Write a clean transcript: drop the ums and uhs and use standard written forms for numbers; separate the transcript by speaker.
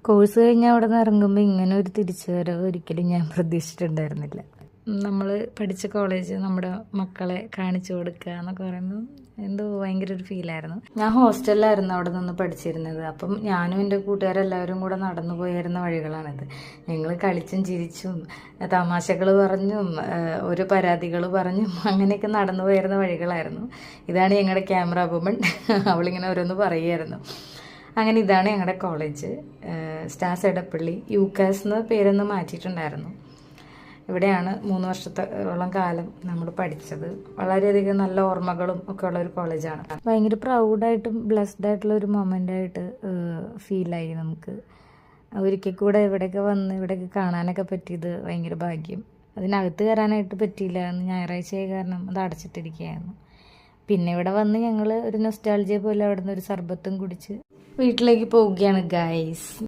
Speaker 1: Course കഴിഞ്ഞ് അവിടെ നിന്ന് ഇറങ്ങുമ്പോൾ ഇങ്ങനെ ഒരു തിരിച്ചുവരവ് ഒരിക്കലും ഞാൻ പ്രതീക്ഷിച്ചിട്ടുണ്ടായിരുന്നില്ല. നമ്മൾ പഠിച്ച കോളേജ് നമ്മുടെ മക്കളെ കാണിച്ചു കൊടുക്കുക എന്നൊക്കെ പറയുമ്പോൾ എന്തോ ഭയങ്കര ഒരു ഫീലായിരുന്നു. ഞാൻ ഹോസ്റ്റലിലായിരുന്നു അവിടെ നിന്ന് പഠിച്ചിരുന്നത്. അപ്പം ഞാനും എൻ്റെ കൂട്ടുകാരെല്ലാവരും കൂടെ നടന്നു പോയിരുന്ന വഴികളാണിത്. ഞങ്ങൾ കളിച്ചും ചിരിച്ചും തമാശകൾ പറഞ്ഞും ഒരു പരാതികൾ പറഞ്ഞും അങ്ങനെയൊക്കെ നടന്നു പോയിരുന്ന വഴികളായിരുന്നു. ഇതാണ് ഞങ്ങളുടെ ക്യാമറ വുമൺ. അവളിങ്ങനെ ഓരോന്ന് പറയുമായിരുന്നു. അങ്ങനെ ഇതാണ് ഞങ്ങളുടെ കോളേജ്, സ്റ്റാർസ് എടപ്പള്ളി. യുകാസ് എന്ന് പേരൊന്ന് മാറ്റിയിട്ടുണ്ടായിരുന്നു. ഇവിടെയാണ് 3 വർഷത്തോളം കാലം നമ്മൾ പഠിച്ചത്. വളരെയധികം നല്ല ഓർമ്മകളും ഒക്കെ ഉള്ള ഒരു കോളേജാണ്. ഭയങ്കര പ്രൗഡായിട്ടും ബ്ലെസ്ഡ് ആയിട്ടുള്ള ഒരു മൊമെൻ്റായിട്ട് ഫീലായി നമുക്ക്. ഒരിക്കൽ കൂടെ ഇവിടെയൊക്കെ വന്ന് ഇവിടെയൊക്കെ കാണാനൊക്കെ പറ്റിയത് ഭയങ്കര ഭാഗ്യം. അതിനകത്ത് കയറാനായിട്ട് പറ്റിയില്ല, എന്ന് ഞായറാഴ്ചയായ കാരണം അത് അടച്ചിട്ടിരിക്കുകയായിരുന്നു. പിന്നെ ഇവിടെ വന്ന് ഞങ്ങൾ ഒരു നൊസ്റ്റാൾജിയ പോലെ അവിടെ നിന്ന് ഒരു സർബത്തും കുടിച്ച് വീട്ടിലേക്ക് പോവുകയാണ് ഗൈസ്.